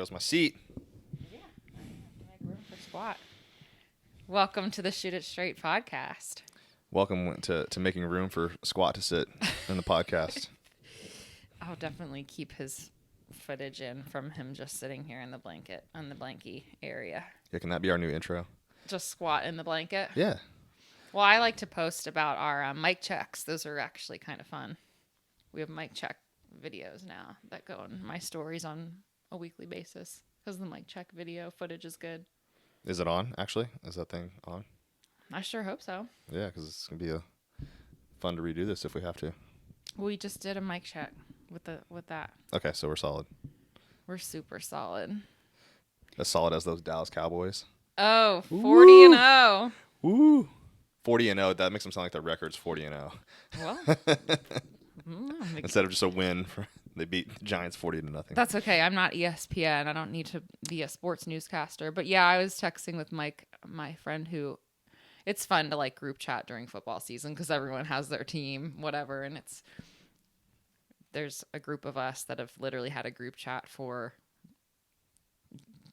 goes my seat. Yeah, I have to make room for squat. Welcome to the Shoot It Straight podcast. Welcome to making room for Squat to sit in the podcast. I'll definitely keep his footage in from him just sitting here in the blanket, on the blankie area. Yeah, can that be our new intro? Just squat in the blanket? Yeah. Well, I like to post about our mic checks. Those are actually kind of fun. We have mic check videos now that go in my stories on a weekly basis because the mic check video footage is good. Is it on, actually? Is that thing on? I sure hope so. Yeah, because it's going to be fun to redo this if we have to. We just did a mic check with that. Okay, so we're solid. We're super solid. As solid as those Dallas Cowboys. Oh, 40-0. Woo! 40-0. That makes them sound like their record's 40-0. Well, Instead of just a win, they beat the Giants 40-0. That's okay. I'm not ESPN. I don't need to be a sports newscaster. But yeah, I was texting with Mike, my friend, who it's fun to like group chat during football season because everyone has their team, whatever. And there's a group of us that have literally had a group chat for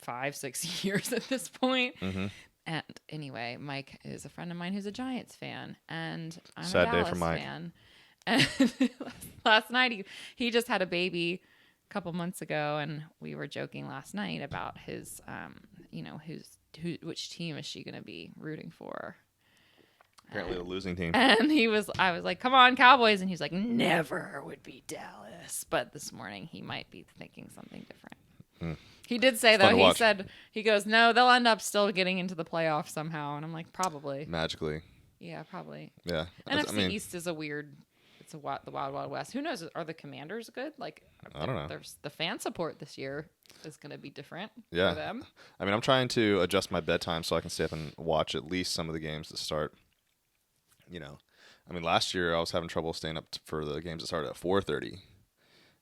5-6 years at this point. Mm-hmm. And anyway, Mike is a friend of mine who's a Giants fan, and I'm Sad a day Dallas for Mike. fan. And last night he just had a baby a couple months ago, and we were joking last night about his, which team is she going to be rooting for? Apparently the losing team. And I was like, come on, Cowboys. And he's like, never would be Dallas. But this morning he might be thinking something different. He did say, though, he goes, no, they'll end up still getting into the playoffs somehow. And I'm like, probably. Magically. Yeah, probably. Yeah. NFC East is the Wild Wild West. Who knows? Are the Commanders good? Like, I don't know. There's the fan support this year is going to be different for them. I mean, I'm trying to adjust my bedtime so I can stay up and watch at least some of the games that start. You know, I mean, last year I was having trouble staying up for the games that started at 4:30.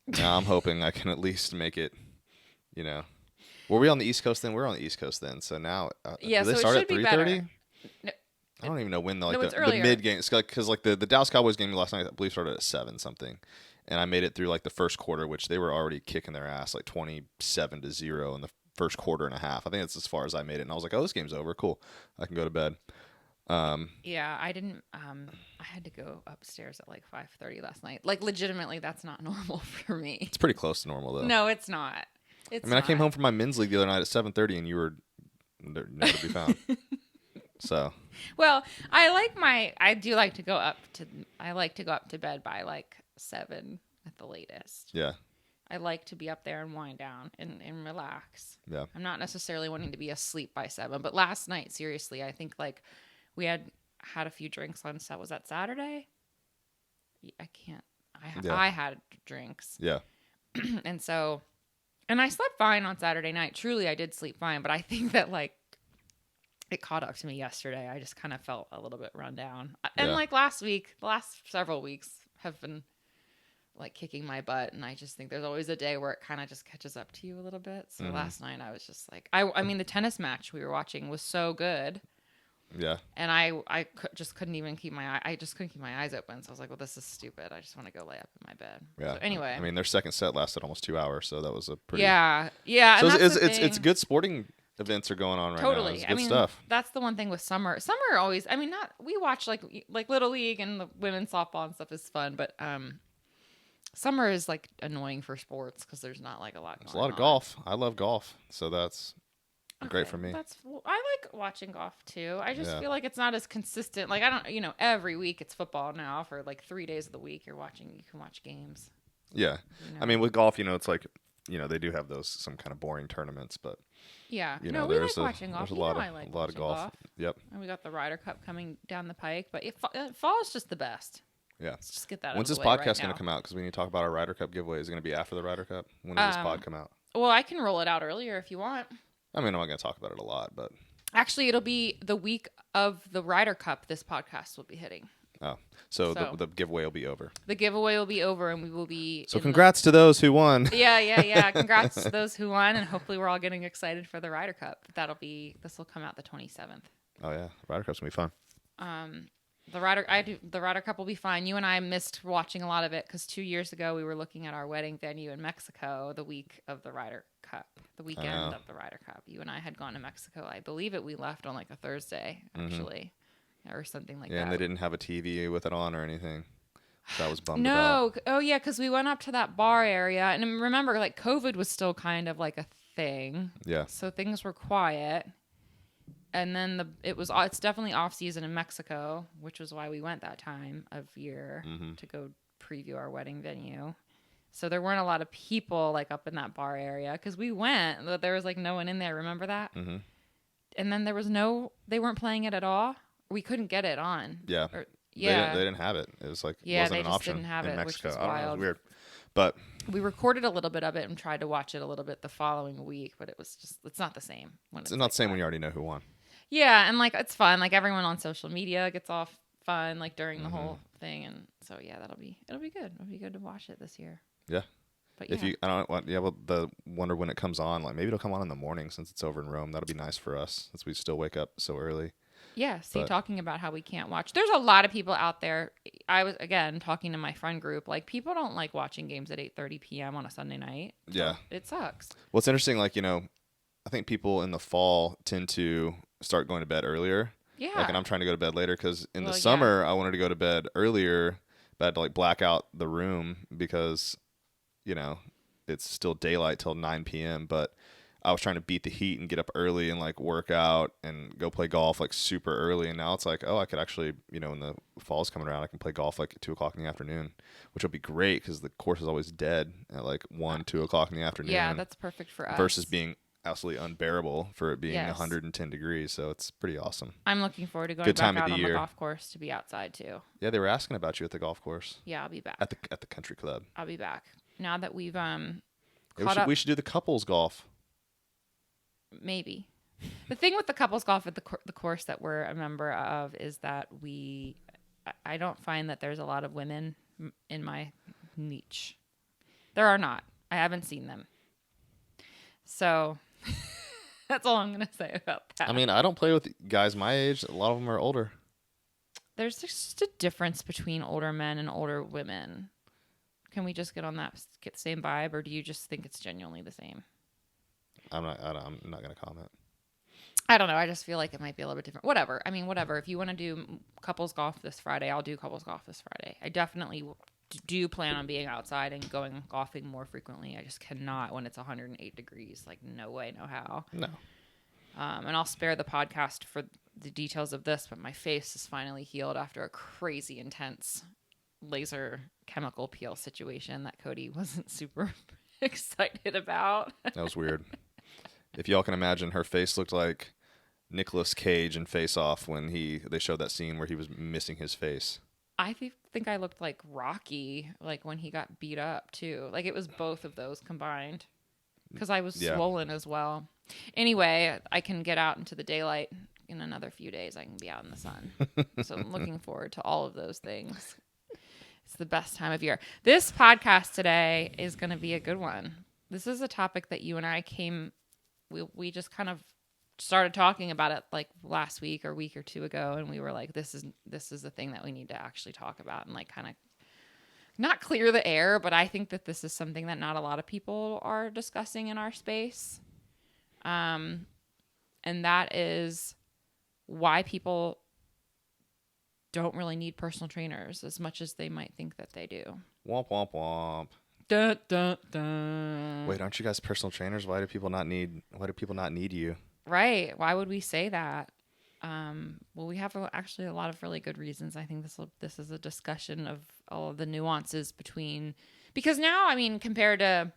Now I'm hoping I can at least make it. You know, were we on the East Coast then? We're on the East Coast then. So now, do they start at 3:30? No, I don't even know when the mid game. Because like the Dallas Cowboys game last night, I believe started at 7 something, and I made it through like the first quarter, which they were already kicking their ass like 27-0 in the first quarter and a half. I think that's as far as I made it, and I was like, oh, this game's over. Cool, I can go to bed. Yeah, I didn't. I had to go upstairs at like 5:30 last night. Like legitimately, that's not normal for me. It's pretty close to normal though. No, it's not. I came home from my men's league the other night at 7:30, and you were nowhere to be found. So. Well, I do like to go up to bed by like 7 at the latest. Yeah. I like to be up there and wind down and relax. Yeah. I'm not necessarily wanting to be asleep by 7, but last night, seriously, I think like we had a few drinks on set. Was that Saturday? I can't. I had drinks. Yeah. And I slept fine on Saturday night. Truly, I did sleep fine, but I think that like it caught up to me yesterday. I just kind of felt a little bit run down. And like last week, the last several weeks have been like kicking my butt, and I just think there's always a day where it kind of just catches up to you a little bit. So last night I was just like, I mean the tennis match we were watching was so good. Yeah. And I just couldn't even keep my eyes open. So I was like, well, this is stupid. I just want to go lay up in my bed. Yeah. So anyway, I mean, their second set lasted almost 2 hours, so that was a pretty. Yeah. So it's good sporting events are going on right now. Totally. It's good stuff. That's the one thing with summer. Summer always. I mean, we watch like Little League and the women's softball and stuff is fun, but summer is like annoying for sports because there's not like a lot. There's a lot of golf. I love golf, so that's. Great for me. I like watching golf too. I just feel like it's not as consistent. Like I don't, every week it's football now for like 3 days of the week. You can watch games. Yeah. I mean, with golf, it's like, they do have some kind of boring tournaments, but yeah. we like watching golf. There's a lot of golf. Yep. And we got the Ryder Cup coming down the pike, but fall is just the best. Yeah. Let's just get that. When's this podcast going to come out? Because we need to talk about our Ryder Cup giveaway. Is it going to be after the Ryder Cup? When does this pod come out? Well, I can roll it out earlier if you want. I mean, I'm not going to talk about it a lot, but... Actually, it'll be the week of the Ryder Cup this podcast will be hitting. Oh, so the giveaway will be over. The giveaway will be over, and we will be... So congrats to those who won. Yeah. Congrats to those who won, and hopefully we're all getting excited for the Ryder Cup. This will come out the 27th. Oh, yeah. Ryder Cup's going to be fun. The Ryder Cup will be fine. You and I missed watching a lot of it because 2 years ago we were looking at our wedding venue in Mexico the week of the Ryder Cup. Cup, the weekend of the Ryder Cup. You and I had gone to Mexico. I believe we left on like a Thursday, actually, or something like that. Yeah, and they didn't have a TV with it on or anything. So I was bummed No. about. Oh, yeah, because we went up to that bar area. And remember, like, COVID was still kind of like a thing. Yeah. So things were quiet. And then it's definitely off season in Mexico, which was why we went that time of year to go preview our wedding venue. So there weren't a lot of people like up in that bar area because we went, but there was like no one in there. Remember that? Mm-hmm. And then they weren't playing it at all. We couldn't get it on. Yeah. Yeah. They didn't have it. It was like, yeah, wasn't they an just option didn't have in it, Mexico. which was I don't know, it wild. was weird. But we recorded a little bit of it and tried to watch it a little bit the following week, but it's not the same. It's not the same when you already know who won. Yeah, and like it's fun. Like everyone on social media gets off fun like during the whole thing, and so yeah, it'll be good. It'll be good to watch it this year. Yeah. But yeah. If you, I don't want, yeah, well, wonder when it comes on. Like maybe it'll come on in the morning since it's over in Rome. That'll be nice for us since we still wake up so early. Yeah, talking about how we can't watch. There's a lot of people out there. I was, again, talking to my friend group. Like, people don't like watching games at 8:30 p.m. on a Sunday night. So Yeah. it sucks. Well, it's interesting, like, I think people in the fall tend to start going to bed earlier. Yeah. Like, and I'm trying to go to bed later because in the summer, I wanted to go to bed earlier, but I had to, like, black out the room because, it's still daylight till 9 p.m., but I was trying to beat the heat and get up early and like work out and go play golf like super early. And now it's like, I could actually, when the fall's coming around, I can play golf like at 2:00 in the afternoon, which will be great because the course is always dead at like 2:00 in the afternoon. Yeah, that's perfect for us. Versus being absolutely unbearable for it being 110 degrees. So it's pretty awesome. I'm looking forward to going back out on the golf course to be outside too. Yeah, they were asking about you at the golf course. Yeah, I'll be back. At the country club. I'll be back. Now that we've we should do the couples golf. Maybe. The thing with the couples golf at the course that we're a member of is that I don't find that there's a lot of women in my niche. There are not. I haven't seen them. So that's all I'm going to say about that. I mean, I don't play with guys my age. A lot of them are older. There's just a difference between older men and older women. Can we just get on that same vibe, or do you just think it's genuinely the same? I'm not going to comment. I don't know. I just feel like it might be a little bit different. Whatever. I mean, whatever. If you want to do couples golf this Friday, I'll do couples golf this Friday. I definitely do plan on being outside and going golfing more frequently. I just cannot when it's 108 degrees. Like, no way, no how. No. And I'll spare the podcast for the details of this, but my face is finally healed after a crazy intense laser chemical peel situation that Cody wasn't super excited about. That was weird. If y'all can imagine, her face looked like Nicolas Cage in Face Off when they showed that scene where he was missing his face. I think I looked like Rocky, like when he got beat up too. Like it was both of those combined because I was swollen as well. Anyway, I can get out into the daylight in another few days. I can be out in the sun. So I'm looking forward to all of those things. It's the best time of year. This podcast today is going to be a good one. This is a topic that you and I we just kind of started talking about it like last week or week or two ago, and we were like, this is the thing that we need to actually talk about and like kind of not clear the air, but I think that this is something that not a lot of people are discussing in our space. And that is why people don't really need personal trainers as much as they might think that they do. Womp, womp, womp. Dun, dun, dun. Wait, aren't you guys personal trainers? Why do people not need you? Right. Why would we say that? Well, we have actually a lot of really good reasons. I think this is a discussion of all of the nuances because now, I mean, compared to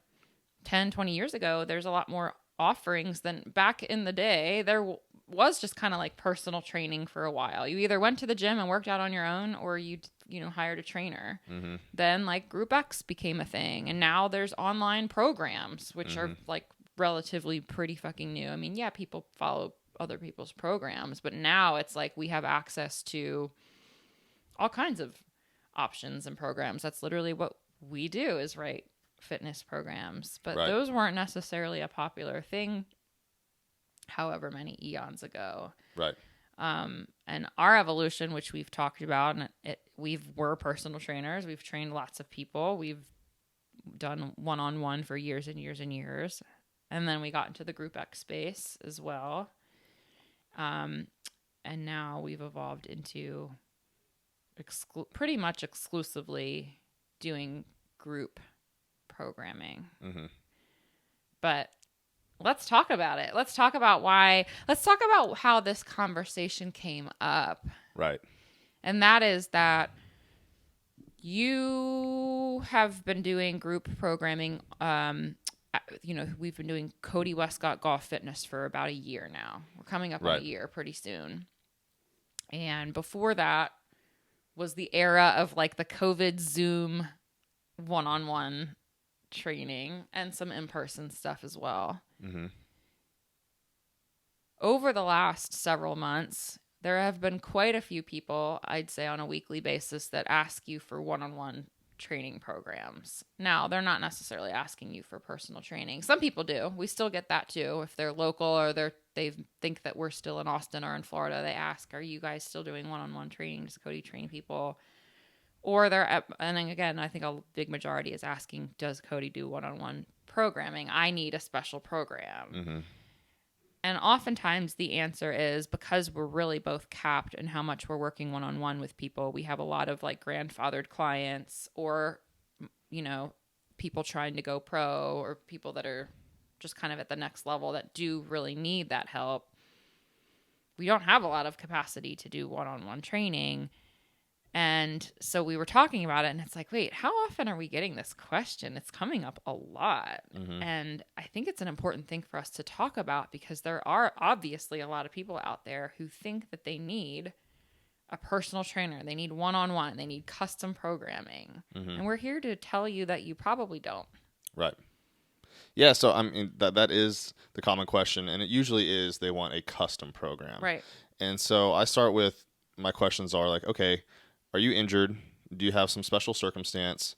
10, 20 years ago, there's a lot more offerings than back in the day. There was just kind of like personal training for a while. You either went to the gym and worked out on your own, or you hired a trainer. Mm-hmm. Then like Group X became a thing, and now there's online programs which are like relatively pretty fucking new. I mean, yeah, people follow other people's programs, but now it's like we have access to all kinds of options and programs. That's literally what we do, is write fitness programs. But those weren't necessarily a popular thing however many eons ago. Right. And our evolution, which we've talked about, and we're personal trainers. We've trained lots of people. We've done one-on-one for years and years and years. And then we got into the Group X space as well. And now we've evolved into pretty much exclusively doing group programming. Mm-hmm. But let's talk about it. Let's talk about how this conversation came up. Right. And that is that you have been doing group programming. We've been doing Cody Wescott Golf Fitness for about a year now. We're coming up on a year pretty soon. And before that was the era of like the COVID Zoom one-on-one training and some in-person stuff as well. Mm-hmm. Over the last several months, there have been quite a few people, I'd say on a weekly basis, that ask you for one-on-one training programs. Now, they're not necessarily asking you for personal training. Some people do. We still get that too. If they're local or they think that we're still in Austin or in Florida, they ask, are you guys still doing one-on-one training? Does Cody train people? Or and again, I think a big majority is asking, does Cody do one-on-one programming? I need a special program. Mm-hmm. And oftentimes the answer is because we're really both capped in how much we're working one-on-one with people. We have a lot of like grandfathered clients or, people trying to go pro or people that are just kind of at the next level that do really need that help. We don't have a lot of capacity to do one-on-one training. And so we were talking about it and it's like, wait, how often are we getting this question? It's coming up a lot. Mm-hmm. And I think it's an important thing for us to talk about because there are obviously a lot of people out there who think that they need a personal trainer. They need one-on-one. They need custom programming. Mm-hmm. And we're here to tell you that you probably don't. Right. Yeah, so I mean that is the common question, and it usually is they want a custom program. Right. And so I start with my questions are like, okay, are you injured? Do you have some special circumstance?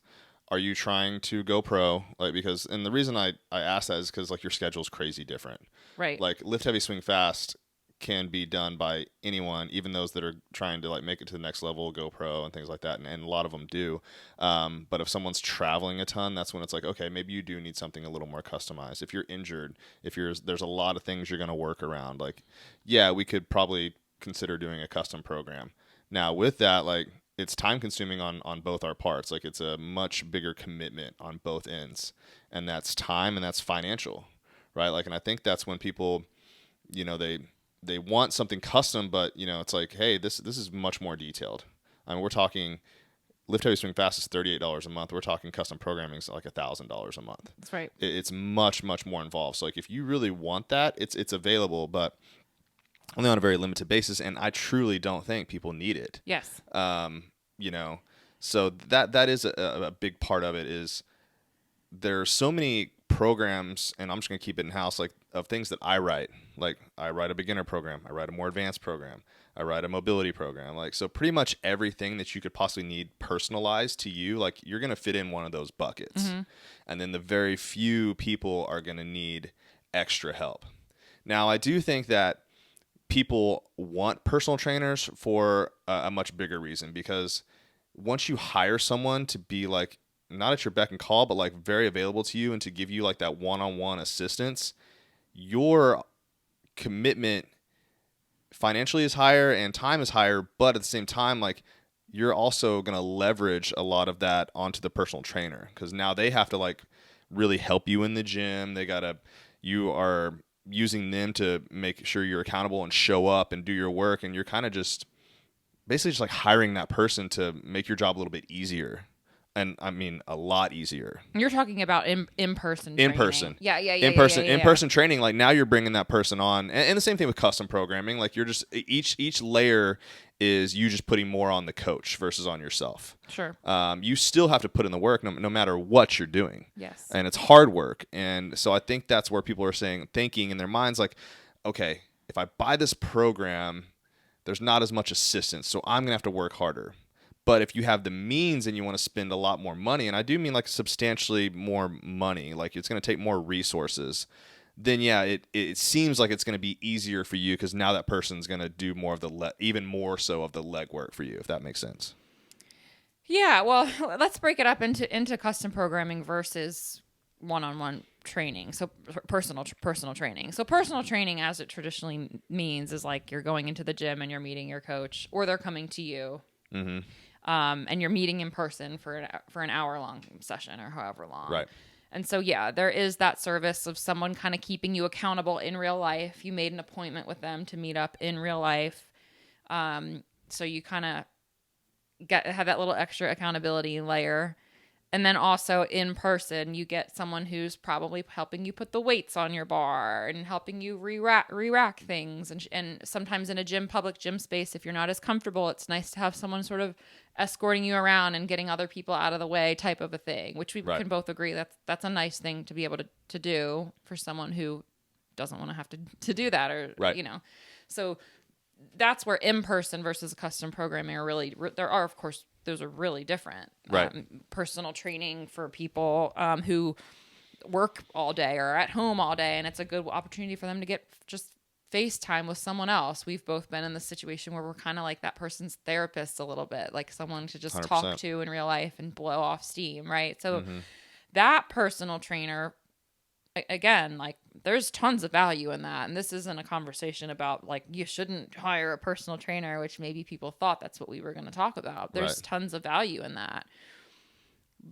Are you trying to go pro? And the reason I ask that is because like your schedule is crazy different. Right. Like lift heavy, swing fast can be done by anyone, even those that are trying to like make it to the next level, go pro and things like that. And a lot of them do. But if someone's traveling a ton, that's when it's like, okay, maybe you do need something a little more customized. If you're injured, there's a lot of things you're going to work around. Like, yeah, we could probably consider doing a custom program. Now with that, like, it's time consuming on both our parts. Like it's a much bigger commitment on both ends, and that's time and that's financial, right? Like, and I think that's when people, they want something custom, but it's like, hey, this is much more detailed. I mean, we're talking lift heavy swing fast is $38 a month. We're talking custom programming is like $1,000 a month. That's right. It's much more involved. So like if you really want that, it's available, but only on a very limited basis, and I truly don't think people need it. Yes. So that is a big part of it is there's so many programs, and I'm just going to keep it in-house, like of things that I write. Like I write a beginner program, I write a more advanced program, I write a mobility program. Like, so pretty much everything that you could possibly need personalized to you, like you're going to fit in one of those buckets. Mm-hmm. And then the very few people are going to need extra help. Now, I do think that people want personal trainers for a much bigger reason, because once you hire someone to be like not at your beck and call, but like very available to you and to give you like that one-on-one assistance, your commitment financially is higher and time is higher, but at the same time, like you're also going to leverage a lot of that onto the personal trainer, because now they have to like really help you in the gym. You are using them to make sure you're accountable and show up and do your work, and you're kind of just basically just like hiring that person to make your job a little bit easier. And I mean a lot easier. You're talking about in-person training. In-person. Yeah. In-person training, like now you're bringing that person on. And the same thing with custom programming. Like you're just, each layer is you just putting more on the coach versus on yourself. Sure. You still have to put in the work no matter what you're doing. Yes. And it's hard work. And so I think that's where people are thinking in their minds like, okay, if I buy this program, there's not as much assistance, so I'm going to have to work harder. But if you have the means and you want to spend a lot more money, and I do mean like substantially more money, like it's going to take more resources, then yeah, it seems like it's going to be easier for you, because now that person's going to do more of even more so of the legwork for you, if that makes sense. Yeah, well, let's break it up into custom programming versus one-on-one training. So personal training. So personal training, as it traditionally means, is like you're going into the gym and you're meeting your coach, or they're coming to you. Mm-hmm. And you're meeting in person for an hour-long session or however long. Right. And so, yeah, there is that service of someone kind of keeping you accountable in real life. You made an appointment with them to meet up in real life. So you kind of have that little extra accountability layer. And then also in person, you get someone who's probably helping you put the weights on your bar and helping you re-rack things. And sometimes in a public gym space, if you're not as comfortable, it's nice to have someone sort of escorting you around and getting other people out of the way type of a thing, which we can both agree that's a nice thing to be able to do for someone who doesn't want to have to do that, or, you know. So that's where in-person versus custom programming are really, there are, of course, those are really different. Right. Personal training for people who work all day or are at home all day, and it's a good opportunity for them to get just FaceTime with someone else. We've both been in the situation where we're kind of like that person's therapist a little bit, like someone to just 100%. talk to in real life and blow off steam, right? So that personal trainer, again, like there's tons of value in that. And this isn't a conversation about like you shouldn't hire a personal trainer, which maybe people thought that's what we were going to talk about. There's tons of value in that.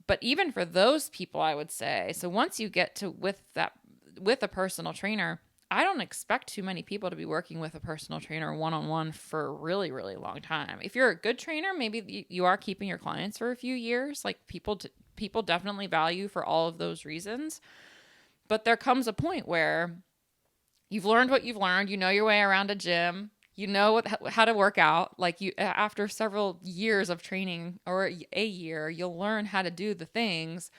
But even for those people, I would say, so once you get to with a personal trainer, I don't expect too many people to be working with a personal trainer one-on-one for a really, really long time. If you're a good trainer, maybe you are keeping your clients for a few years. Like people definitely value for all of those reasons. But there comes a point where you've learned what you've learned. You know your way around a gym. You know how to work out. Like after several years of training, or a year, you'll learn how to do the things.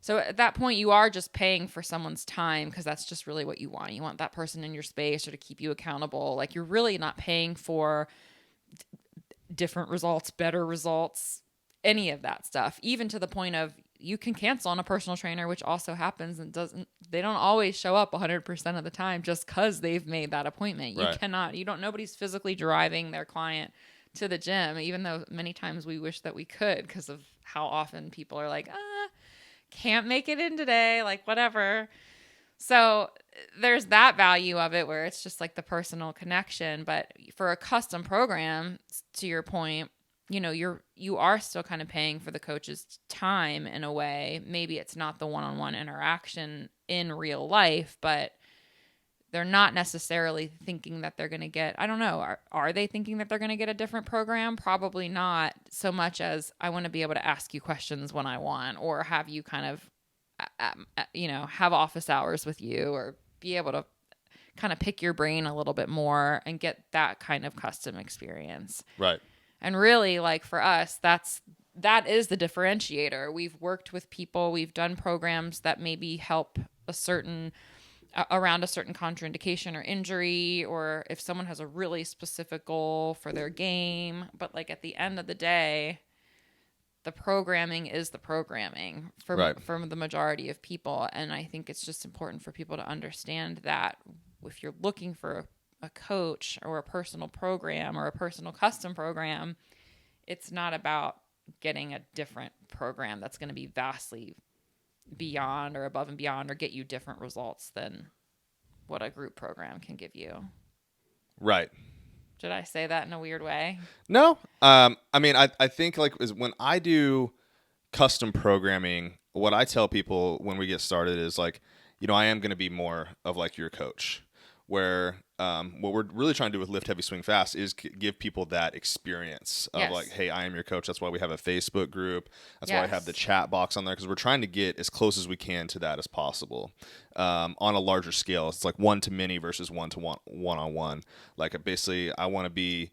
So at that point, you are just paying for someone's time, because that's just really what you want. You want that person in your space or to keep you accountable. Like you're really not paying for different results, better results, any of that stuff, even to the point of you can cancel on a personal trainer, which also happens, and they don't always show up 100% of the time just because they've made that appointment. Nobody's physically driving their client to the gym, even though many times we wish that we could, because of how often people are like, can't make it in today, like whatever. So there's that value of it where it's just like the personal connection. But for a custom program, to your point, you are still kind of paying for the coach's time in a way. Maybe it's not the one-on-one interaction in real life, but they're not necessarily thinking that they're going to get, I don't know, are they thinking that they're going to get a different program? Probably not so much as I want to be able to ask you questions when I want, or have you kind of, have office hours with you, or be able to kind of pick your brain a little bit more and get that kind of custom experience. Right. And really, like for us, that is the differentiator. We've worked with people, we've done programs that maybe help around a certain contraindication or injury, or if someone has a really specific goal for their game. But like at the end of the day, the programming is the programming for the majority of people. And I think it's just important for people to understand that if you're looking for a coach or a personal program or a personal custom program, it's not about getting a different program that's going to be vastly beyond or above and beyond or get you different results than what a group program can give you. Right. Did I say that in a weird way? No. I mean, I think like is when I do custom programming, what I tell people when we get started is like, I am going to be more of like your coach, where what we're really trying to do with Lift Heavy Swing Fast is give people that experience of like, hey, I am your coach. That's why we have a Facebook group. That's why I have the chat box on there, because we're trying to get as close as we can to that as possible on a larger scale. It's like one-to-many versus one-on-one. Like basically, I want to be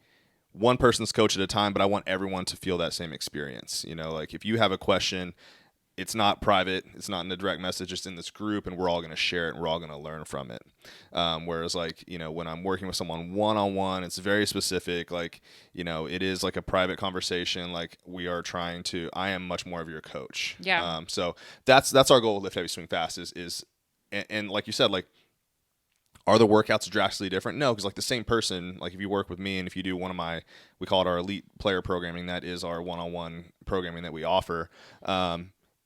one person's coach at a time, but I want everyone to feel that same experience. Like if you have a question, it's not private. It's not in a direct message. It's in this group, and we're all going to share it, and we're all going to learn from it. Whereas, like, when I'm working with someone one-on-one, it's very specific. Like, it is like a private conversation. Like, I am much more of your coach. Yeah. So that's our goal with Lift Heavy Swing Fast and like you said, like, are the workouts drastically different? No, because like the same person, like if you work with me and if you do one of we call it our elite player programming, that is our one-on-one programming that we offer.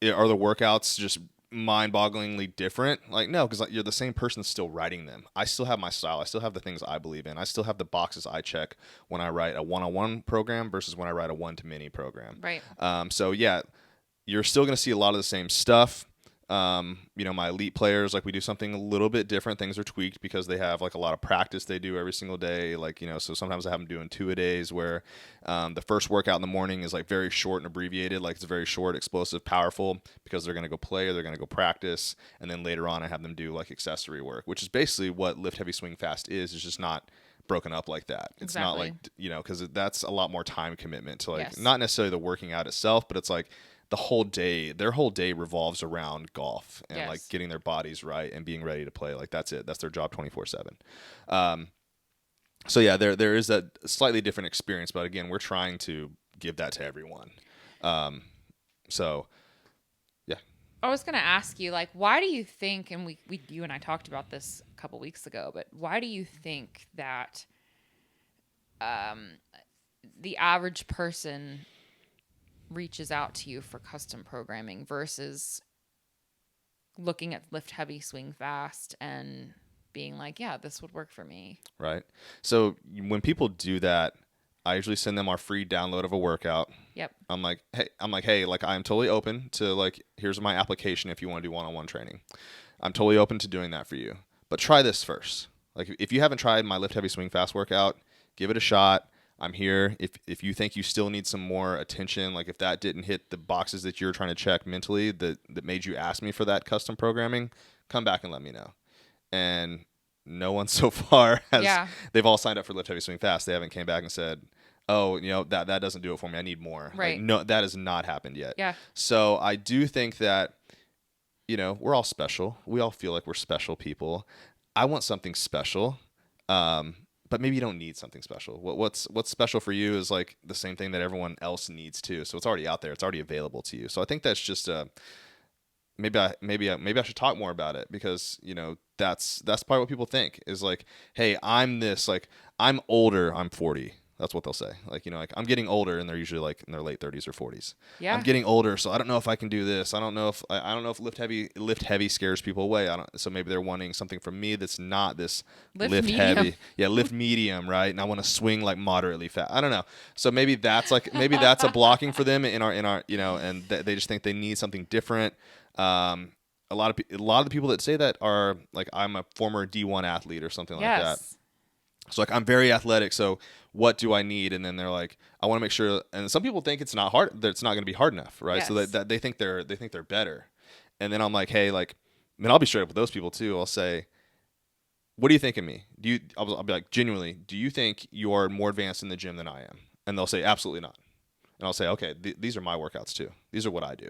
Are the workouts just mind-bogglingly different. Like, no, because like, you're the same person still writing them. I still have my style. I still have the things I believe in. I still have the boxes I check when I write a one-on-one program versus when I write a one-to-many program. Right. So yeah, you're still going to see a lot of the same stuff. My elite players, like we do something a little bit different. Things are tweaked because they have like a lot of practice they do every single day. Like, so sometimes I have them doing 2-a-days where the first workout in the morning is like very short and abbreviated. Like it's very short, explosive, powerful because they're going to go play or they're going to go practice. And then later on I have them do like accessory work, which is basically what lift heavy swing fast is. It's just not broken up like that. It's not like, because that's a lot more time commitment to like, not necessarily the working out itself, but it's like, their whole day revolves around golf and like getting their bodies right and being ready to play. Like that's it. That's their job 24/7. So yeah, there is a slightly different experience, but again, we're trying to give that to everyone. So yeah. I was going to ask you, like, why do you think, and you and I talked about this a couple weeks ago, but why do you think that the average person reaches out to you for custom programming versus looking at lift heavy, swing fast, and being like, yeah, this would work for me? Right. So when people do that, I usually send them our free download of a workout. Yep. I'm like, hey, like I'm totally open to like, here's my application if you want to do one-on-one training. I'm totally open to doing that for you. But try this first. Like if you haven't tried my lift heavy swing fast workout, give it a shot. I'm here. If you think you still need some more attention, like if that didn't hit the boxes that you're trying to check mentally that made you ask me for that custom programming, come back and let me know. And no one so far has. They've all signed up for lift heavy swing fast. They haven't came back and said, oh, that doesn't do it for me. I need more. Right. Like, no, that has not happened yet. Yeah. So I do think that, we're all special. We all feel like we're special people. I want something special. But maybe you don't need something special. What's special for you is like the same thing that everyone else needs too. So it's already out there. It's already available to you. So I think that's just maybe I should talk more about it because that's probably what people think is like, hey, I'm this, like I'm older. I'm 40. That's what they'll say. Like, like I'm getting older, and they're usually like in their late 30s or 40s. Yeah. I'm getting older, so I don't know if I can do this. I don't know if lift heavy scares people away. So maybe they're wanting something from me that's not this lift heavy. Yeah, lift medium, right? And I want to swing like moderately fast. I don't know. So maybe that's a blocking for them in our and they just think they need something different. A lot of the people that say that are like, I'm a former D1 athlete or something like that. So like, I'm very athletic, so what do I need? And then they're like, I want to make sure. And some people think it's not hard, that it's not going to be hard enough, right? Yes. So that they think they're better. And then I'm like, hey, like, then I'll be straight up with those people too. I'll say, what do you think of me? I'll be like, genuinely, do you think you are more advanced in the gym than I am? And they'll say, absolutely not. And I'll say, okay, these are my workouts too. These are what I do.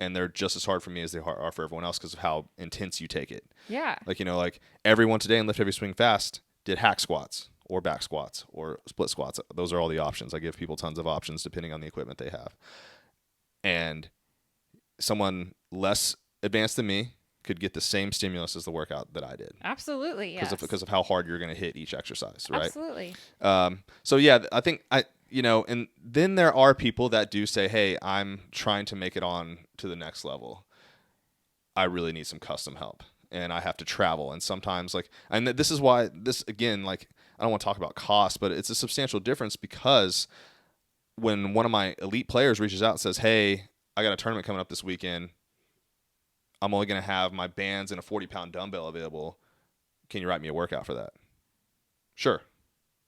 And they're just as hard for me as they are for everyone else because of how intense you take it. Yeah. Like, like everyone today in Lift Heavy Swing Fast did hack squats or back squats or split squats. Those are all the options. I give people tons of options depending on the equipment they have. And someone less advanced than me could get the same stimulus as the workout that I did. Absolutely, yes. Because of how hard you're going to hit each exercise, right? Absolutely. So yeah, I think and then there are people that do say, hey, I'm trying to make it on to the next level. I really need some custom help. And I have to travel. And sometimes and this is why again, like, I don't want to talk about cost, but it's a substantial difference because when one of my elite players reaches out and says, hey, I got a tournament coming up this weekend. I'm only going to have my bands and a 40-pound dumbbell available. Can you write me a workout for that? Sure.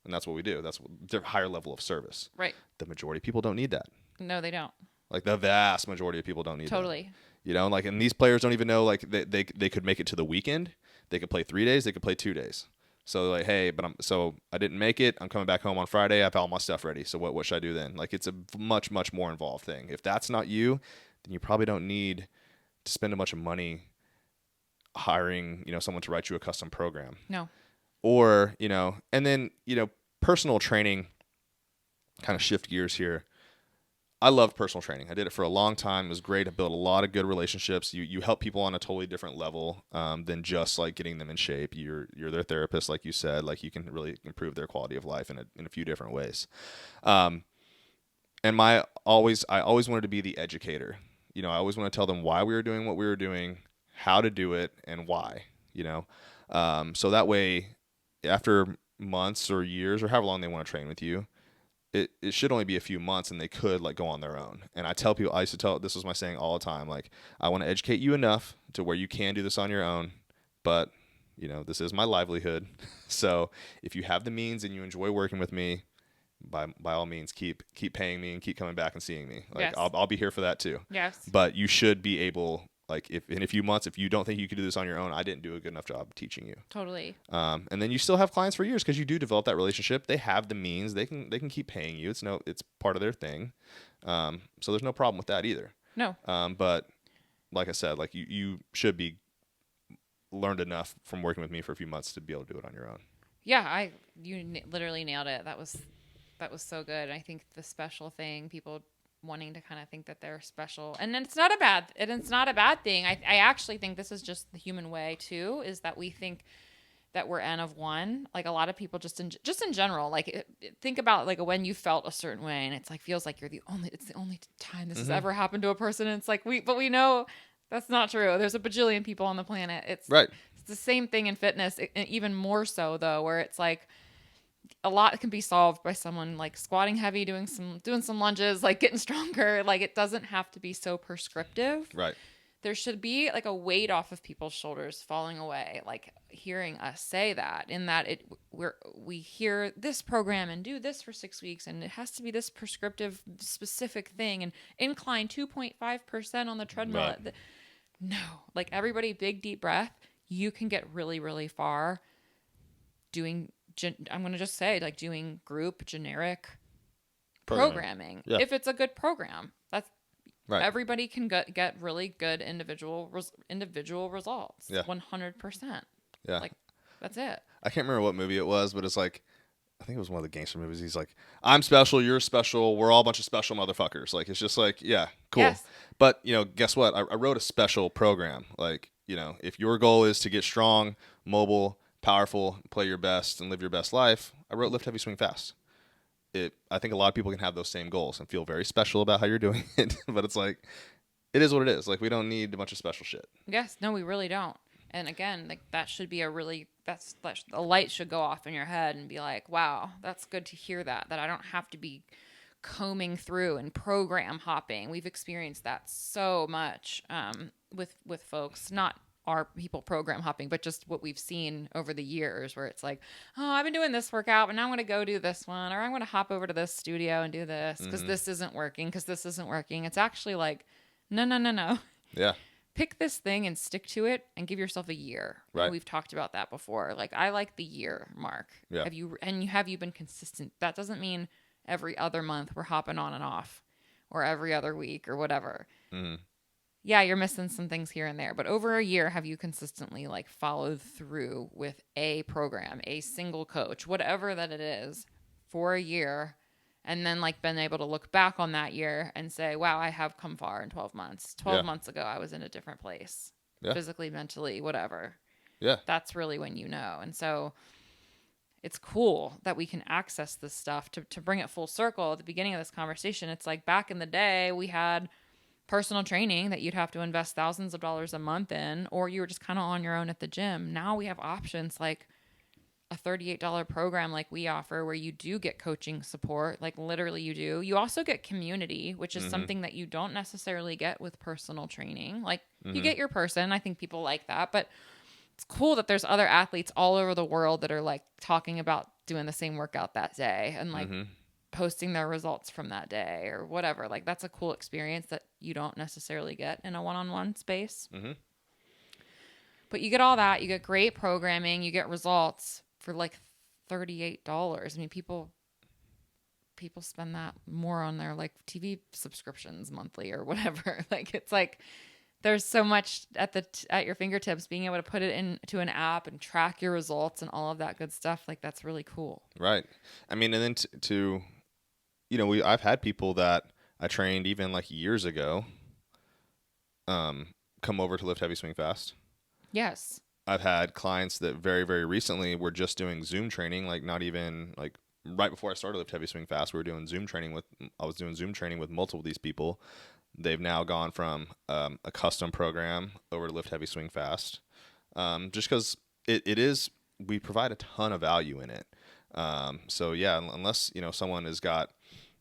And that's what we do. That's their higher level of service. Right. The majority of people don't need that. No, they don't. Like the vast majority of people don't need that. Totally. And these players don't even know, like, they could make it to the weekend. They could play 3 days. They could play 2 days. So they're like, hey, but I didn't make it. I'm coming back home on Friday. I have all my stuff ready. So what should I do then? Like, it's a much, much more involved thing. If that's not you, then you probably don't need to spend a bunch of money hiring, someone to write you a custom program. No. Or, and then, personal training, kind of shift gears here. I loved personal training. I did it for a long time. It was great. I built a lot of good relationships. You help people on a totally different level than just like getting them in shape. You're their therapist, like you said. Like, you can really improve their quality of life in a few different ways. And I always wanted to be the educator. I always want to tell them why we were doing what we were doing, how to do it, and why. So that way, after months or years or however long they want to train with you, it should only be a few months, and they could like go on their own. And I tell people, I used to tell, this was my saying all the time, like, I want to educate you enough to where you can do this on your own, but this is my livelihood. So if you have the means and you enjoy working with me, by all means, keep paying me and keep coming back and seeing me. Like, Yes. I'll be here for that too. Yes. But you should be able, like, if in a few months, if you don't think you could do this on your own, I didn't do a good enough job teaching you. Totally. And then you still have clients for years because you do develop that relationship. They have the means. They can keep paying you. It's part of their thing. So there's no problem with that either. No. But like I said, like you should be learned enough from working with me for a few months to be able to do it on your own. Yeah, you literally nailed it. That was so good. I think the special thing, people wanting to kind of think that they're special, and it's not a bad thing. I actually think this is just the human way too, is that we think that we're N of one. Like a lot of people just in general, like think about like when you felt a certain way, and it's like feels like it's the only time this has ever happened to a person. And it's like we know that's not true. There's a bajillion people on the planet. It's right. It's the same thing in fitness, and even more so though, where it's like a lot can be solved by someone like squatting heavy, doing some lunges, like getting stronger. Like it doesn't have to be so prescriptive. Right. There should be like a weight off of people's shoulders falling away, like hearing us say that, in that we hear this program and do this for 6 weeks, and it has to be this prescriptive specific thing, and incline 2.5% on the treadmill. Right. No, like everybody, big deep breath. You can get really, really far doing. I'm going to just say, like, doing group generic programming. Yeah. If it's a good program, that's right. Everybody can get really good individual results. Yeah. 100%. Yeah. Like, that's it. I can't remember what movie it was, but it's like, I think it was one of the gangster movies. He's like, I'm special, you're special, we're all a bunch of special motherfuckers. Like, it's just like, yeah, cool. Yes. But, guess what? I wrote a special program. Like, if your goal is to get strong, mobile, powerful, play your best, and live your best life, I wrote Lift Heavy, Swing Fast. I think a lot of people can have those same goals and feel very special about how you're doing it. But it's like, it is what it is. Like, we don't need a bunch of special shit. Yes. No, we really don't. And again, like that should be a light should go off in your head and be like, wow, that's good to hear that I don't have to be combing through and program hopping. We've experienced that so much with folks, not our people program hopping, but just what we've seen over the years, where it's like, oh, I've been doing this workout, but now I'm going to go do this one, or I'm going to hop over to this studio and do this because this isn't working, It's actually like, no. Yeah. Pick this thing and stick to it and give yourself a year. Right. We've talked about that before. Like, I like the year mark. Yeah. Have you been consistent? That doesn't mean every other month we're hopping on and off, or every other week or whatever. Mm-hmm. Yeah, you're missing some things here and there, but over a year, have you consistently like followed through with a program, a single coach, whatever that it is, for a year, and then like been able to look back on that year and say, wow, I have come far in 12 months. 12 months ago, I was in a different place, physically, mentally, whatever. Yeah. That's really when you know. And so it's cool that we can access this stuff to bring it full circle. At the beginning of this conversation, it's like back in the day, we had personal training that you'd have to invest thousands of dollars a month in, or you were just kind of on your own at the gym. Now we have options like a $38 program like we offer, where you do get coaching support, like literally you do. You also get community, which is something that you don't necessarily get with personal training. Like you get your person. I think people like that, but it's cool that there's other athletes all over the world that are like talking about doing the same workout that day and like posting their results from that day or whatever. Like that's a cool experience that you don't necessarily get in a one-on-one space. But you get all that. You get great programming. You get results for like $38. I mean, people spend that more on their like TV subscriptions monthly or whatever. Like it's like there's so much at your fingertips. Being able to put it into an app and track your results and all of that good stuff, like that's really cool. Right. I mean, and then I've had people that I trained even like years ago come over to Lift Heavy, Swing Fast. Yes. I've had clients that very, very recently were just doing Zoom training, like not even like right before I started Lift Heavy, Swing Fast, I was doing Zoom training with multiple of these people They've now gone from a custom program over to lift heavy, swing fast, just because it is, we provide a ton of value in it. So yeah, unless someone has got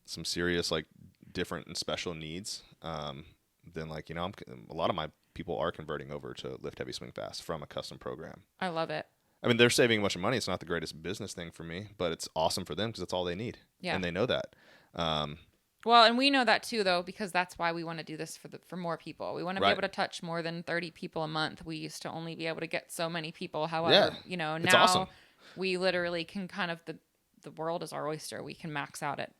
some serious like different and special needs, then like a lot of my people are converting over to lift heavy, swing fast from a custom program. I love it. I mean, they're saving a bunch of money. It's not the greatest business thing for me, but it's awesome for them because that's all they need, and they know that. Well, and we know that too, though, because that's why we want to do this for more people. We want to be able to touch more than 30 people a month. We used to only be able to get so many people. However, now awesome. We literally can kind of the world is our oyster. We can max out at,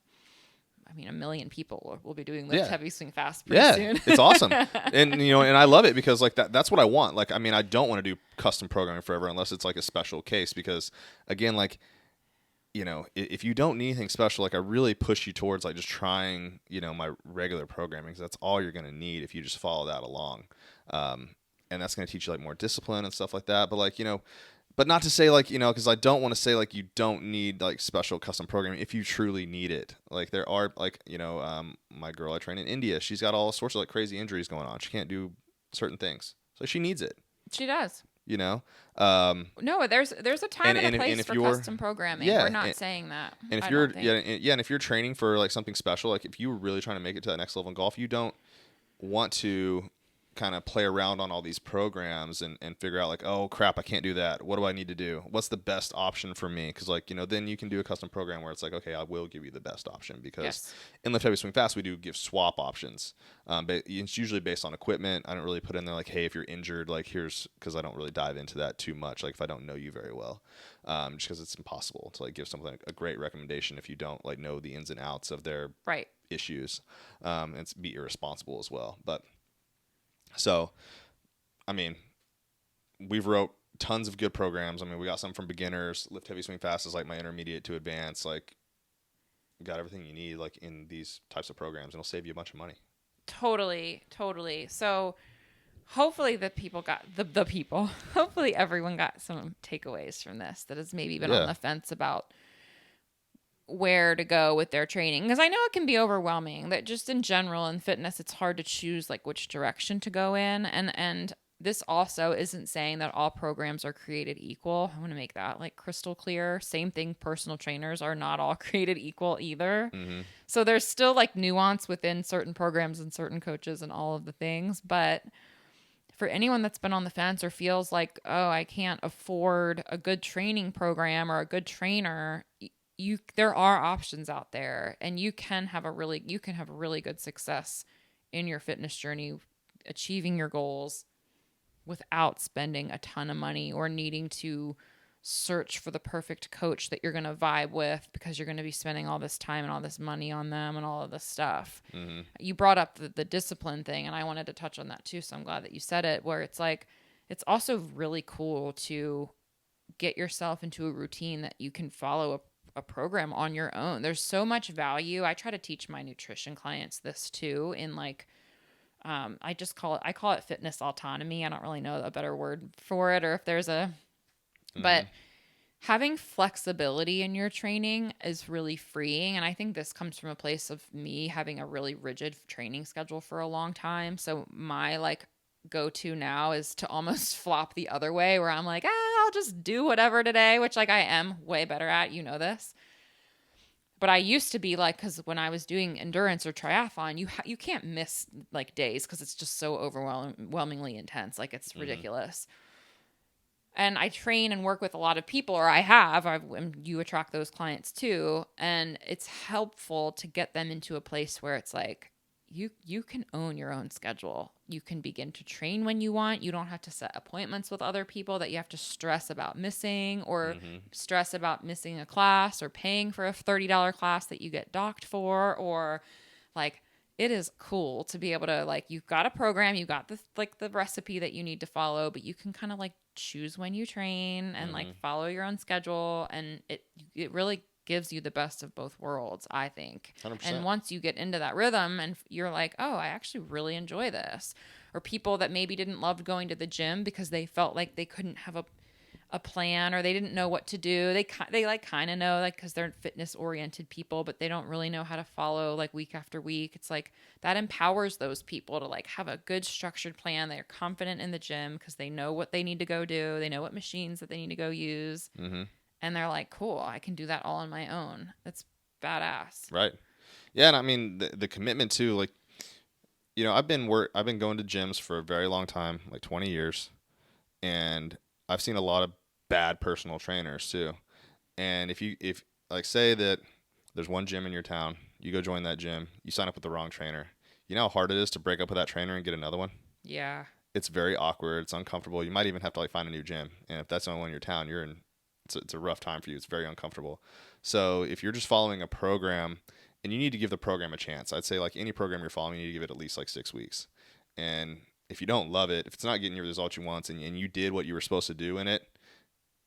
I mean, 1 million people will be doing lift heavy, swing fast pretty soon. It's awesome. And and I love it because like that's what I want. Like, I mean, I don't want to do custom programming forever unless it's like a special case, because again, like, if you don't need anything special, like I really push you towards like just trying, my regular programming, because that's all you're going to need if you just follow that along. And that's going to teach you like more discipline and stuff like that. But like, but not to say like, because I don't want to say like you don't need like special custom programming if you truly need it. Like there are like, my girl I train in India, she's got all sorts of like crazy injuries going on. She can't do certain things. So she needs it. She does. No, there's a time and a place for custom programming. We're not saying that. And if and if you're training for like something special, like if you were really trying to make it to that next level in golf, you don't want to kind of play around on all these programs and figure out like, oh crap, I can't do that. What do I need to do? What's the best option for me? Because like, then you can do a custom program where it's like, okay, I will give you the best option, because in lift heavy, swing fast, we do give swap options. But it's usually based on equipment. I don't really put in there like, hey, if you're injured, like here's, because I don't really dive into that too much. Like if I don't know you very well, just because it's impossible to like give something a great recommendation if you don't like know the ins and outs of their issues, and it's be irresponsible as well. But so, I mean, we've wrote tons of good programs. I mean, we got some from beginners. Lift heavy, swing fast is like my intermediate to advanced. Like, you got everything you need like in these types of programs, and it'll save you a bunch of money. Totally. So, hopefully the people got the people. Hopefully everyone got some takeaways from this that has maybe been on the fence about where to go with their training, because I know it can be overwhelming, that just in general in fitness it's hard to choose like which direction to go in, and this also isn't saying that all programs are created equal. I want to make that like crystal clear. Same thing, personal trainers are not all created equal either. So there's still like nuance within certain programs and certain coaches and all of the things. But for anyone that's been on the fence or feels like, oh, I can't afford a good training program or a good trainer, there are options out there, and you can have really good success in your fitness journey, achieving your goals without spending a ton of money or needing to search for the perfect coach that you're going to vibe with, because you're going to be spending all this time and all this money on them and all of this stuff. You brought up the discipline thing, and I wanted to touch on that too. So I'm glad that you said it, where it's like, it's also really cool to get yourself into a routine that you can follow a program on your own. There's so much value. I try to teach my nutrition clients this too, in like, I call it fitness autonomy. I don't really know a better word for it, or if there's but having flexibility in your training is really freeing. And I think this comes from a place of me having a really rigid training schedule for a long time. So my like go-to now is to almost flop the other way, where I'm like, I'll just do whatever today, which like I am way better at, this. But I used to be like, because when I was doing endurance or triathlon, you can't miss like days, because it's just so overwhelmingly intense. Like it's ridiculous. And I train and work with a lot of people, or you attract those clients too. And it's helpful to get them into a place where it's like, you can own your own schedule. You can begin to train when you want. You don't have to set appointments with other people that you have to stress about missing, or stress about missing a class, or paying for a $30 class that you get docked for, or like, it is cool to be able to like, you've got a program, you got the recipe that you need to follow, but you can kind of like choose when you train and like follow your own schedule. And it really gives you the best of both worlds, I think. 100%. And once you get into that rhythm and you're like, oh, I actually really enjoy this. Or people that maybe didn't love going to the gym because they felt like they couldn't have a plan, or they didn't know what to do. They like kind of know, like, because they're fitness oriented people, but they don't really know how to follow like week after week. It's like that empowers those people to like have a good structured plan. They're confident in the gym because they know what they need to go do. They know what machines that they need to go use. Mm-hmm. And they're like, cool, I can do that all on my own. That's badass. Right. Yeah, and I mean the commitment too. Like, I've been going to gyms for a very long time, like 20 years, and I've seen a lot of bad personal trainers too. And if like say that there's one gym in your town, you go join that gym, you sign up with the wrong trainer. You know how hard it is to break up with that trainer and get another one? Yeah. It's very awkward. It's uncomfortable. You might even have to like find a new gym. And if that's the only one in your town, it's a rough time for you. It's very uncomfortable. So if you're just following a program, and you need to give the program a chance, I'd say like any program you're following, you need to give it at least like 6 weeks. And if you don't love it, if it's not getting you the results you want, and you did what you were supposed to do in it,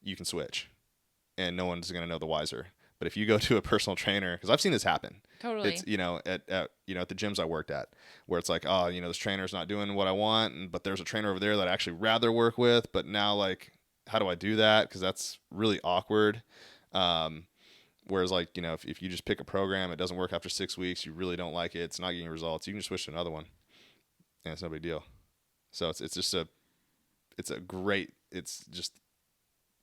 you can switch, and no one's gonna know the wiser. But if you go to a personal trainer, because I've seen this happen, Totally. it's at the gyms I worked at, where it's like, oh, this trainer's not doing what I want, but there's a trainer over there that I actually rather work with. But now, like, how do I do that? Because that's really awkward. Whereas, like, if you just pick a program, it doesn't work after 6 weeks, you really don't like it, it's not getting results, you can just switch to another one, and it's no big deal. So it's just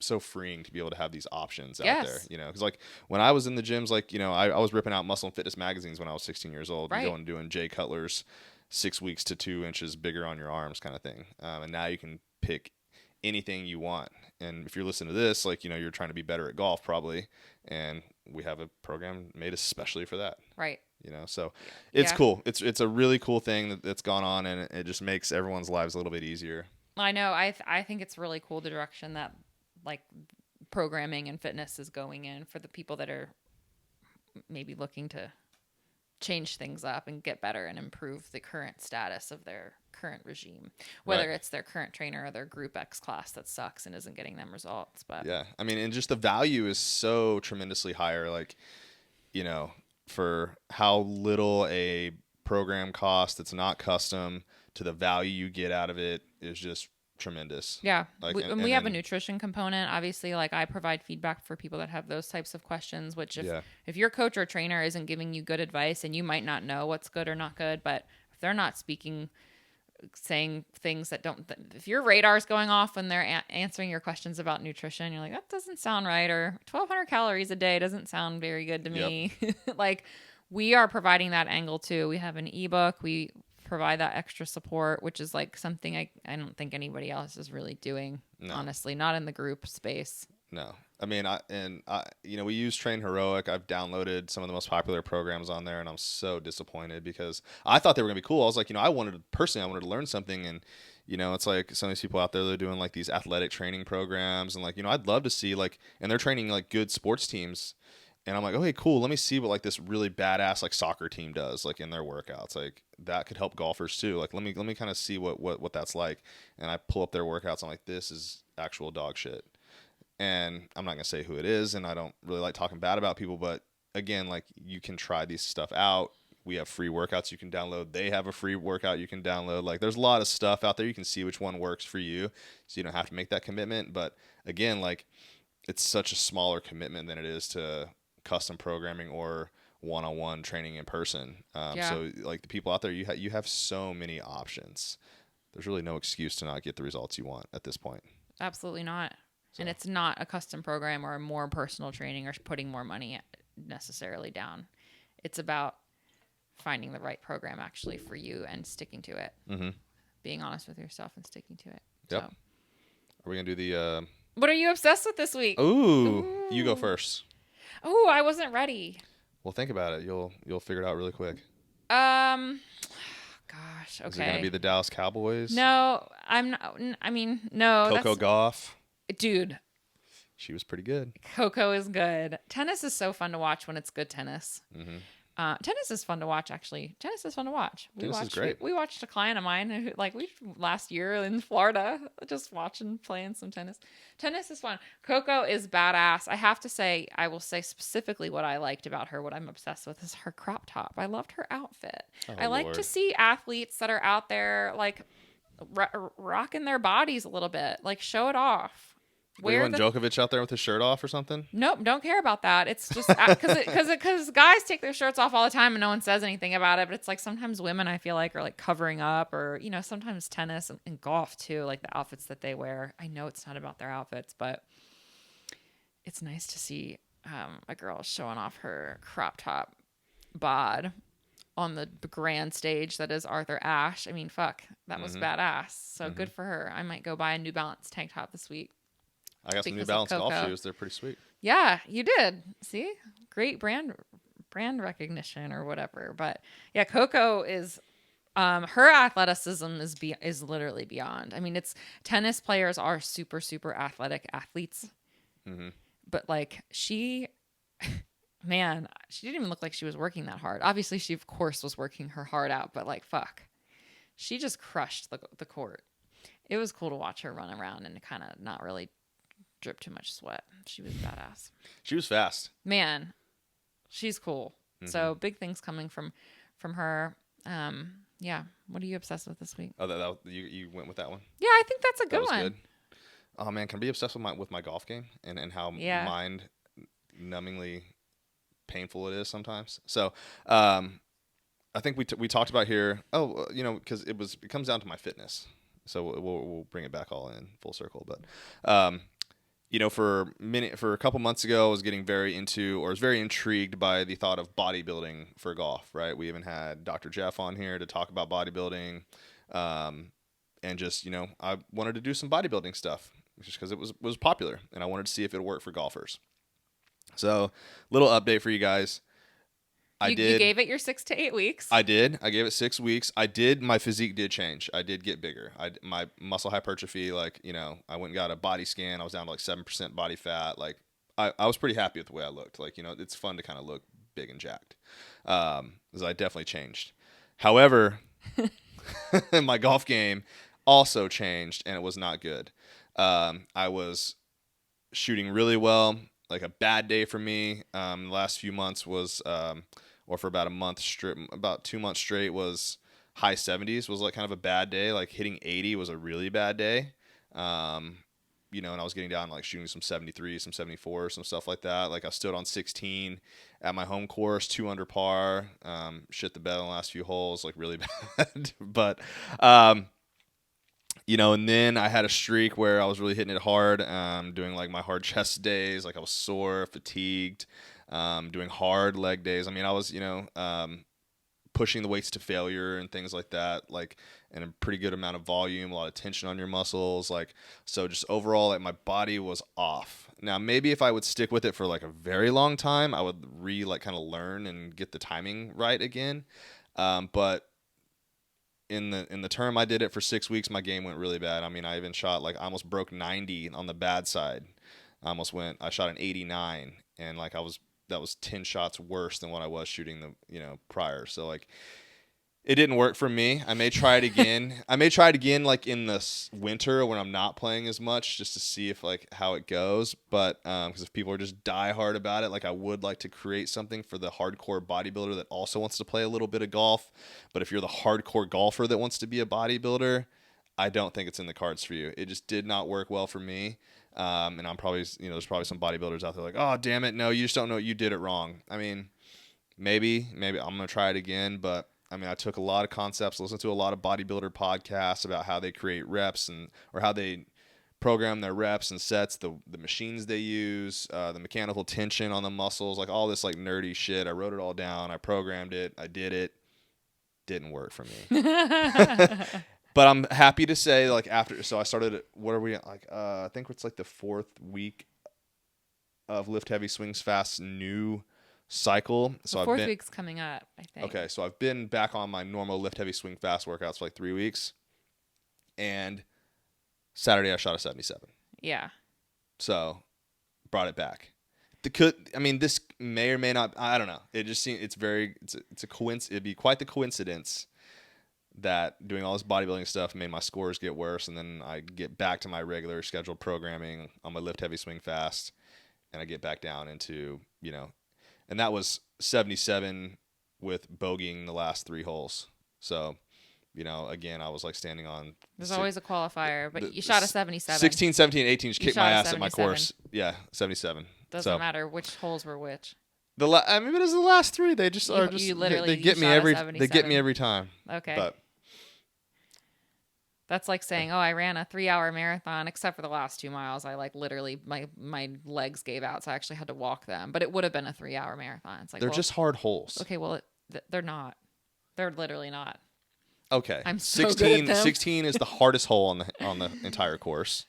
so freeing to be able to have these options out there, because like when I was in the gyms, like, I was ripping out Muscle and Fitness magazines when I was 16 years old, right, and doing Jay Cutler's 6 weeks to 2 inches bigger on your arms kind of thing. And now you can pick anything you want. And if you're listening to this, like, you're trying to be better at golf probably, and we have a program made especially for that. Right. So it's cool. It's a really cool thing that's gone on, and it just makes everyone's lives a little bit easier. I know. I think it's really cool the direction that like programming and fitness is going in for the people that are maybe looking to change things up and get better and improve the current status of their current regime, whether it's their current trainer or their Group X class that sucks and isn't getting them results. But yeah, I mean, and just the value is so tremendously higher, like, for how little a program costs that's not custom to the value you get out of it is just tremendous. Yeah. Like, we have a nutrition component. Obviously, like, I provide feedback for people that have those types of questions, which if your coach or trainer isn't giving you good advice, and you might not know what's good or not good, but if they're not saying things that if your radar's going off when they're answering your questions about nutrition, you're like, that doesn't sound right, or 1,200 calories a day doesn't sound very good to me. Like, we are providing that angle too. We have an ebook. We provide that extra support, which is like something I don't think anybody else is really doing. No. Honestly, not in the group space. No. I mean, we use Train Heroic. I've downloaded some of the most popular programs on there, and I'm so disappointed because I thought they were going to be cool. I was like, I wanted to learn something, and, it's like some of these people out there, they're doing like these athletic training programs, and like, I'd love to see like, and they're training like good sports teams. And I'm like, okay, cool. Let me see what like this really badass like soccer team does like in their workouts. Like that could help golfers too. Like let me kind of see what that's like. And I pull up their workouts. I'm like, this is actual dog shit. And I'm not gonna say who it is. And I don't really like talking bad about people. But again, like you can try these stuff out. We have free workouts you can download. They have a free workout you can download. Like there's a lot of stuff out there. You can see which one works for you, so you don't have to make that commitment. But again, like it's such a smaller commitment than it is to custom programming or one-on-one training in person. So like the people out there, you have so many options. There's really no excuse to not get the results you want at this point. Absolutely not. So. And it's not a custom program or a more personal training or putting more money necessarily down. It's about finding the right program actually for you and sticking to it. Mm-hmm. Being honest with yourself and sticking to it. Yep. So. Are we gonna do the what are you obsessed with this week? Ooh. You go first. Oh, I wasn't ready. Well, think about it. You'll figure it out really quick. Gosh, okay. Is it going to be the Dallas Cowboys? No, I'm not. I mean, no. Coco Gauff? Dude. She was pretty good. Coco is good. Tennis is so fun to watch when it's good tennis. Mm-hmm. Tennis is fun to watch, actually. Tennis is fun to watch. Tennis is great. We watched a client of mine who, last year in Florida, just playing some tennis. Tennis is fun. Coco is badass. I have to say, I will say specifically what I liked about her. What I'm obsessed with is her crop top. I loved her outfit. I like to see athletes that are out there like rocking their bodies a little bit, like show it off. What, you Wear want Djokovic out there with his shirt off or something? Nope, don't care about that. It's just because guys take their shirts off all the time and no one says anything about it. But it's like sometimes women, I feel like, are like covering up, or sometimes tennis and golf too, like the outfits that they wear. I know it's not about their outfits, but it's nice to see a girl showing off her crop top bod on the grand stage that is Arthur Ashe. I mean, fuck, that was badass. So good for her. I might go buy a New Balance tank top this week. I got some New Balance golf shoes. They're pretty sweet. Yeah, you did. See? Great brand recognition or whatever. But yeah, Coco is her athleticism is literally beyond. I mean, it's tennis players are super super athletic athletes. Mm-hmm. But like she man, she didn't even look like she was working that hard. Obviously, she of course was working her heart out, but like fuck. She just crushed the court. It was cool to watch her run around and kind of not really drip too much sweat. She was badass. She was fast. Man, she's cool. Mm-hmm. So big things coming from her. Yeah. What are you obsessed with this week? Oh, you went with that one? Yeah, I think that's a good one. Good. Oh man, can I be obsessed with my golf game and how mind numbingly painful it is sometimes. So, I think we talked about here. Oh, because it comes down to my fitness. So we'll bring it back all in full circle. But for a couple months ago, I was getting very intrigued by the thought of bodybuilding for golf. Right, we even had Dr. Jeff on here to talk about bodybuilding, and just I wanted to do some bodybuilding stuff just because it was popular, and I wanted to see if it would work for golfers. So, little update for you guys. You gave it your 6 to 8 weeks. I did. I gave it 6 weeks. My physique did change. I did get bigger. My muscle hypertrophy, I went and got a body scan. I was down to 7% body fat. I was pretty happy with the way I looked. It's fun to kind of look big and jacked. Because I definitely changed. However, my golf game also changed, and it was not good. I was shooting really well. A bad day for me the last few months was or for about a month straight, about 2 months straight, was high 70s was kind of a bad day. Hitting 80 was a really bad day. And I was getting down shooting some 73, some 74, some stuff like that. I stood on 16 at my home course, 2 under par, shit the bed on the last few holes, really bad. But and then I had a streak where I was really hitting it hard, doing my hard chest days. I was sore, fatigued, doing hard leg days. I mean, I was, pushing the weights to failure and things like that, and a pretty good amount of volume, a lot of tension on your muscles. So just overall, my body was off. Now, maybe if I would stick with it for a very long time, I would kind of learn and get the timing right again. But in the term I did it for 6 weeks, my game went really bad. I mean, I even shot I almost broke 90 on the bad side. I shot an 89, and that was 10 shots worse than what I was shooting the prior. So it didn't work for me. I may try it again. In the winter when I'm not playing as much, just to see if how it goes. But because if people are just diehard about it, I would like to create something for the hardcore bodybuilder that also wants to play a little bit of golf. But if you're the hardcore golfer that wants to be a bodybuilder, I don't think it's in the cards for you. It just did not work well for me. And I'm probably, there's probably some bodybuilders out there oh, damn it, no, you just don't know, you did it wrong. I mean, maybe I'm going to try it again, but I mean, I took a lot of concepts, listened to a lot of bodybuilder podcasts about how they create reps or how they program their reps and sets, the machines they use, the mechanical tension on the muscles, all this nerdy shit. I wrote it all down. I programmed it. I did it. Didn't work for me. But I'm happy to say, so I started, what are we at? I think it's the 4th week of Lift Heavy Swings Fast new cycle. So the 4th week's coming up, I think. Okay, so I've been back on my normal Lift Heavy Swing Fast workouts for 3 weeks. And Saturday I shot a 77. Yeah. So brought it back. This may or may not, I don't know. It just seems it's a coincidence. It'd be quite the coincidence that doing all this bodybuilding stuff made my scores get worse, and then I get back to my regular scheduled programming on my Lift Heavy Swing Fast, and I get back down into, and that was 77 with bogeying the last 3 holes. So again, I was like standing on. There's always a qualifier, but you shot a 77. 16, 17, 18 just kicked my ass at my 77. course. Yeah, 77. Doesn't matter which holes were which. I mean, it was the last three. They just are just they get me every time. Okay. But that's like saying, I ran a 3-hour marathon, except for the last 2 miles. I like literally my legs gave out, so I actually had to walk them. But it would have been a 3-hour marathon. It's like they're just hard holes. Okay, well they're not. They're literally not. Okay. I'm so 16. Good at them. 16 is the hardest hole on the entire course.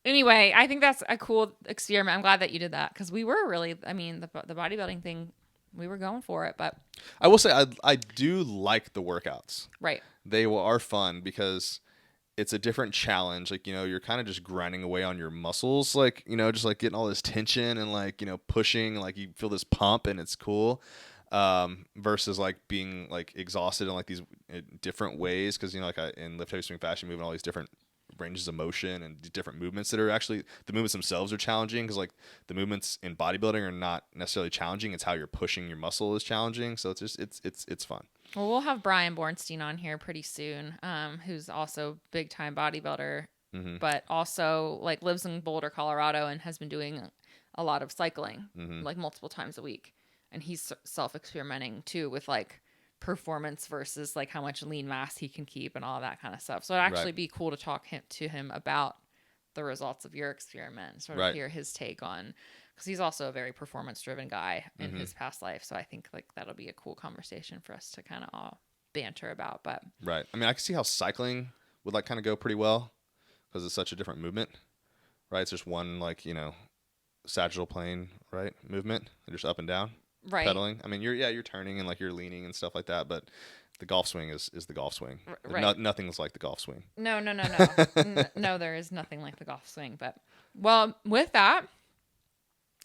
Anyway, I think that's a cool experiment. I'm glad that you did that because we were really, I mean, the bodybuilding thing, we were going for it. But I will say I do like the workouts. Right. They are fun because it's a different challenge. Like, you're kind of just grinding away on your muscles, like, just like getting all this tension and like, pushing, like you feel this pump and it's cool. Versus like being like exhausted in like these different ways. Cause like in lift, heavy, swing, fashion, moving all these different ranges of motion and different movements that are actually the movements themselves are challenging. Cause like the movements in bodybuilding are not necessarily challenging. It's how you're pushing your muscle is challenging. So it's just, it's fun. Well, we'll have Brian Bornstein on here pretty soon. Who's also big time bodybuilder, but also like lives in Boulder, Colorado and has been doing a lot of cycling, like multiple times a week. And he's self-experimenting too with like performance versus like how much lean mass he can keep and all that kind of stuff. So it'd actually be cool to talk to him about the results of your experiment, sort of hear his take on, because he's also a very performance-driven guy in his past life. So I think like that'll be a cool conversation for us to kind of all banter about. But right, I mean, I can see how cycling would like kind of go pretty well because it's such a different movement, right? It's just one like sagittal plane, right, movement, just up and down. Right. Pedaling. I mean, you're turning and like you're leaning and stuff like that, but the golf swing is the golf swing. Right. Nothing's like the golf swing. No. No, there is nothing like the golf swing. But well, with that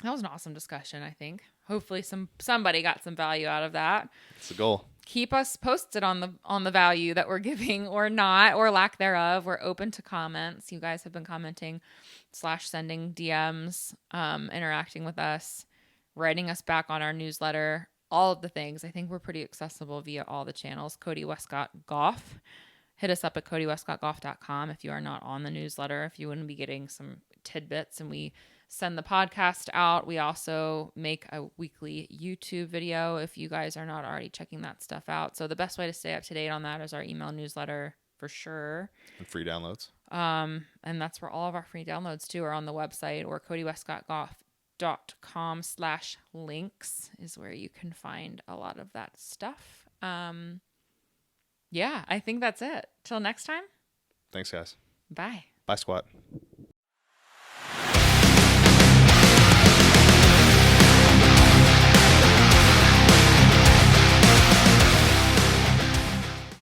was an awesome discussion. I think hopefully somebody got some value out of that. It's the goal. Keep us posted on the value that we're giving or not, or lack thereof. We're open to comments. You guys have been commenting / sending DMs, interacting with us, writing us back on our newsletter, all of the things. I think we're pretty accessible via all the channels. Cody Wescott Golf. Hit us up at codywescottgolf.com if you are not on the newsletter, if you wouldn't be getting some tidbits. And we send the podcast out. We also make a weekly YouTube video if you guys are not already checking that stuff out. So the best way to stay up to date on that is our email newsletter for sure. And free downloads. And that's where all of our free downloads too are on the website, or codywescottgolf.com/links is where you can find a lot of that stuff. Yeah, I think that's it. Till next time. Thanks, guys. Bye. Bye, squat.